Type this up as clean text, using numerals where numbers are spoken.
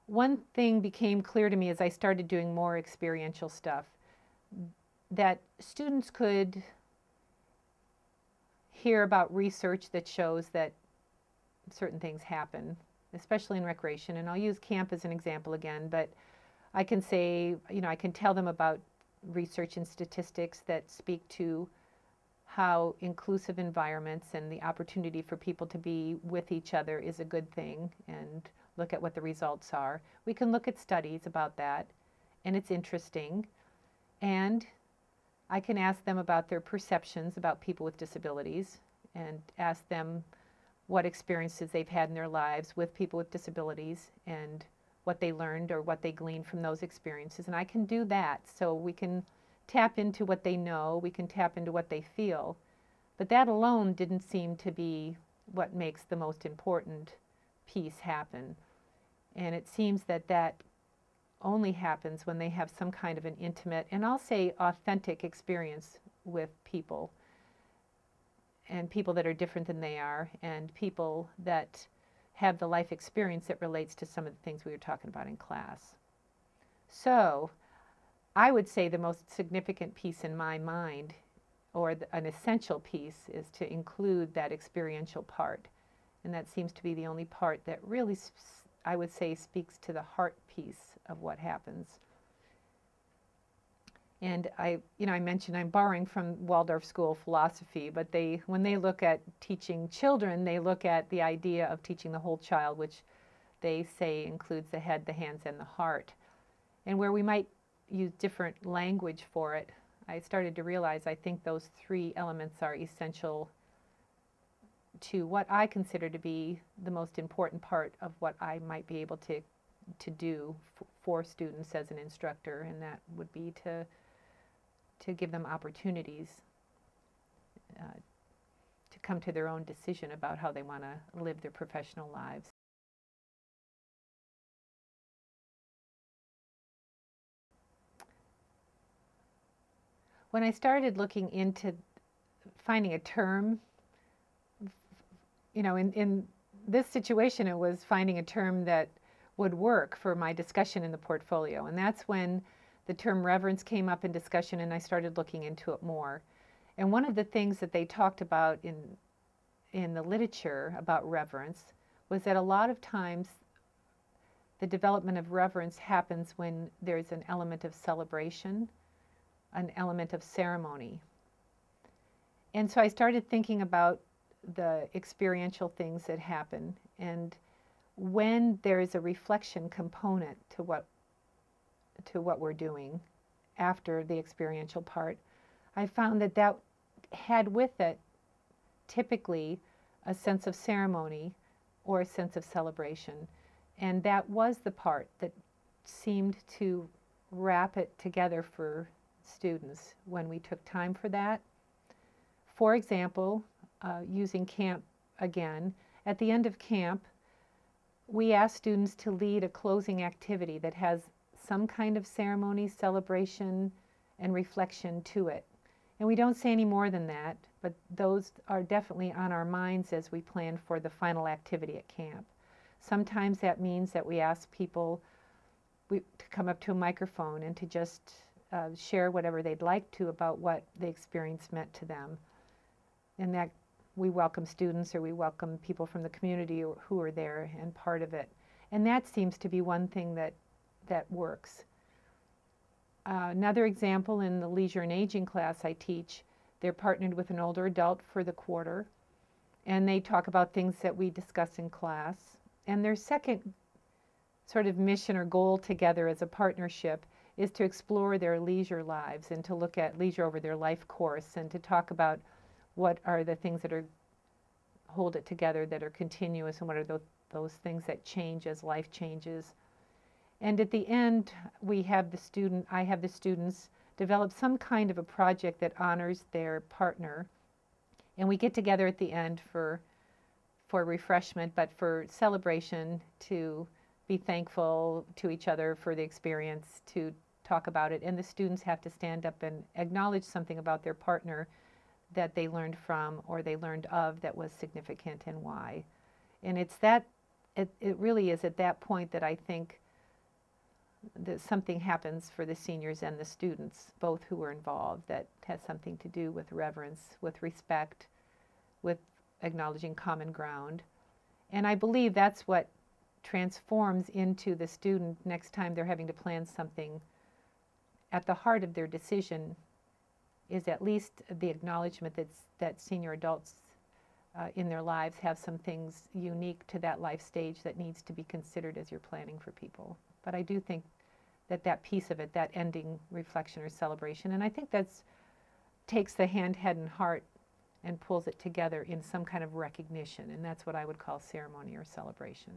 one thing became clear to me as I started doing more experiential stuff, that students could hear about research that shows that certain things happen, especially in recreation. And I'll use camp as an example again, but I can say, I can tell them about research and statistics that speak to how inclusive environments and the opportunity for people to be with each other is a good thing, and look at what the results are. We can look at studies about that, and it's interesting. And I can ask them about their perceptions about people with disabilities, and ask them what experiences they've had in their lives with people with disabilities and what they learned or what they gleaned from those experiences. And I can do that, so we can tap into what they know, we can tap into what they feel. But that alone didn't seem to be what makes the most important piece happen. And it seems that that only happens when they have some kind of an intimate, and I'll say authentic, experience with people, and people that are different than they are, and people that have the life experience that relates to some of the things we were talking about in class. So I would say the most significant piece in my mind, or an essential piece, is to include that experiential part. And that seems to be the only part that really, I would say, speaks to the heart piece of what happens. And I mentioned I'm borrowing from Waldorf School of Philosophy, but when they look at teaching children, they look at the idea of teaching the whole child, which they say includes the head, the hands, and the heart. And where we might use different language for it, I started to realize I think those three elements are essential to what I consider to be the most important part of what I might be able to do for students as an instructor, and that would be to give them opportunities to come to their own decision about how they want to live their professional lives. When I started looking into finding a term, in this situation, it was finding a term that would work for my discussion in the portfolio. And that's when the term reverence came up in discussion, and I started looking into it more. And one of the things that they talked about in the literature about reverence was that a lot of times the development of reverence happens when there's an element of celebration, an element of ceremony. And so I started thinking about the experiential things that happen, and when there is a reflection component to what we're doing after the experiential part, I found that that had with it typically a sense of ceremony or a sense of celebration. And that was the part that seemed to wrap it together for students when we took time for that. For example, using camp again, at the end of camp, we asked students to lead a closing activity that has some kind of ceremony, celebration, and reflection to it. And we don't say any more than that, but those are definitely on our minds as we plan for the final activity at camp. Sometimes that means that we ask people to come up to a microphone and to just share whatever they'd like to about what the experience meant to them. And that we welcome students, or we welcome people from the community who are there and part of it. And that seems to be one thing that works. Another example, in the leisure and aging class I teach, they're partnered with an older adult for the quarter, and they talk about things that we discuss in class. And their second sort of mission or goal together as a partnership is to explore their leisure lives and to look at leisure over their life course, and to talk about what are the things that hold it together, that are continuous, and what are those things that change as life changes. And at the end, I have the students develop some kind of a project that honors their partner. And we get together at the end for refreshment, but for celebration, to be thankful to each other for the experience, to talk about it. And the students have to stand up and acknowledge something about their partner that they learned from or they learned of that was significant, and why. And it's that, it really is at that point that I think that something happens for the seniors and the students, both who were involved, that has something to do with reverence, with respect, with acknowledging common ground. And I believe that's what transforms into the student next time they're having to plan something. At the heart of their decision is at least the acknowledgement that senior adults in their lives have some things unique to that life stage that needs to be considered as you're planning for people. But I do think that piece of it, that ending reflection or celebration, and I think that's takes the hand, head, and heart and pulls it together in some kind of recognition, and that's what I would call ceremony or celebration.